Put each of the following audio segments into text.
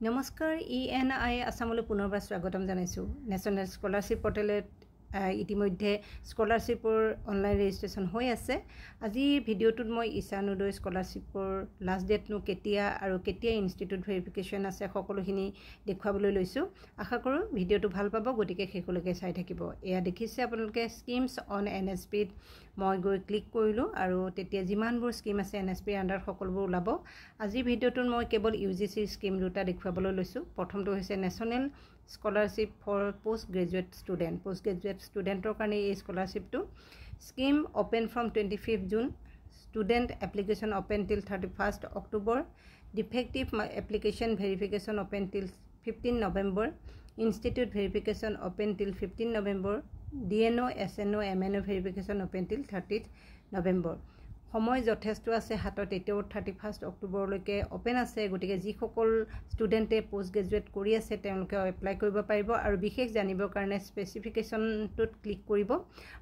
নমস্কাৰ ENI আসামলৈ পুনৰবাৰ স্বাগতম জনাইছো নেশ্যনেল স্কলাৰশ্বিপ পৰ্টেলত ইতিমধ্যে স্কলাৰশ্বিপৰ অনলাইন ৰেজিষ্ট্ৰেচন হৈ আছে আজি ভিডিঅ'টোত মই ঈশান উদয় স্কলাৰশ্বিপৰ লাষ্ট ডেটনো কেতিয়া আৰু কেতিয়া ইনষ্টিটিউট ভেৰিফিকেশ্যন আছে সকলোখিনি দেখুৱাবলৈ লৈছো আশা কৰো ভিডিঅ'টো ভাল পাব গতিকে শেষলৈকে চাই থাকিব এয়া দেখিছে আপোনালোকে স্কিমছ অন NSP মই গৈ ক্লিক কৰিলো আৰু তেতিয়া যিমানবোৰ স্কিম আছে NSP আন্ডাৰ সকলোবোৰ ওলাব আজি ভিডিঅ'টোত মই কেৱল UGC স্কিম দুটা দেখুৱাবলৈ লৈছো প্ৰথমটো হৈছে national scholarship for post graduate ষ্টুডেণ্টৰ কাৰণে এই স্কলাৰশ্বিপটো scheme open from 25 June student application open till 31 October defective application verification open till 15 November institute verification open till 15 November DNO SNO MNO verification open till 30 November সময় যথেষ্ট আছে হাতত এতিয়াও 31 অক্টোবৰলৈকে open আছে গতিকে যি সকল ষ্টুডেণ্টে পোষ্ট গ্ৰেজুৱেট কৰি আছে তেওঁলোকে এপ্লাই কৰিব পাৰিব আৰু বিশেষ জানিবৰ কাৰণে স্পেচিফিকেশ্যনটোত ক্লিক কৰিব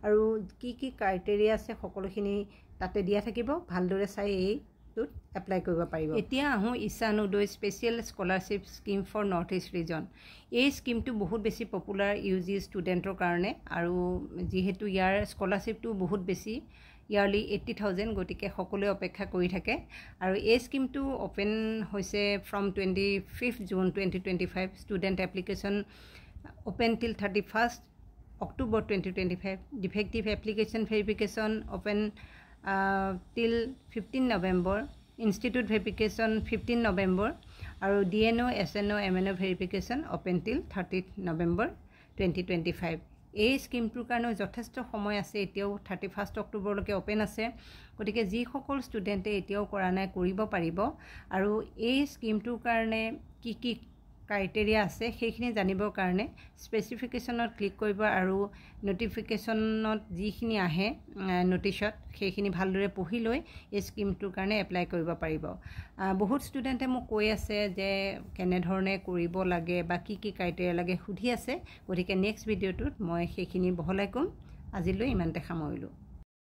আৰু কি কি ক্ৰাইটেৰিয়া আছে সকলোখিনি তাতে দিয়া থাকিব ভালদৰে চাই এইটোত এপ্লাই কৰিব পাৰিব এতিয়া আহো Ishan Uday special scholarship scheme for North East region এই স্কিমটো বহুত বেছি পপুলাৰ UG ষ্টুডেণ্টৰ কাৰণে আৰু যেহেতু ইয়াৰ স্কলাৰশ্বিপটো বহুত বেছি ইয়াৰলি 80,000 গতিকে সকলোৱে অপেক্ষা কৰি থাকে আৰু এই স্কিমটো ওপেন হৈছে from 25 June 2025 student application open till 31 October 2025 defective application verification open till 15 November institute verification 15 November আৰু DNO SNO MNO verification open till 30 November 2025 এই স্কিমটোৰ কাৰণে যথেষ্ট সময় আছে এতিয়াও 31 অক্টোবৰলৈকে ওপেন আছে গতিকে যি সকল ষ্টুডেণ্টে এতিয়াও কৰা নাই কৰিব পাৰিব আৰু এই স্কিমটোৰ কাৰণে কি কি ক্ৰাইটেৰিয়া আছে সেইখিনি জানিবৰ কাৰণে স্পেচিফিকেশ্যনত ক্লিক কৰিব আৰু নটিফিকেশ্যনত যিখিনি আহে নটিছত সেইখিনি ভালদৰে পঢ়ি লৈ এই স্কিমটোৰ কাৰণে এপ্লাই কৰিব পাৰিব বহুত ষ্টুডেণ্টে মোক কৈ আছে যে কেনেধৰণে কৰিব লাগে বা কি কি ক্ৰাইটেৰিয়া লাগে সুধি আছে গতিকে নেক্সট ভিডিঅ'টোত মই সেইখিনি বহলাই ক'ম আজিলৈ ইমানতে সামৰিলোঁ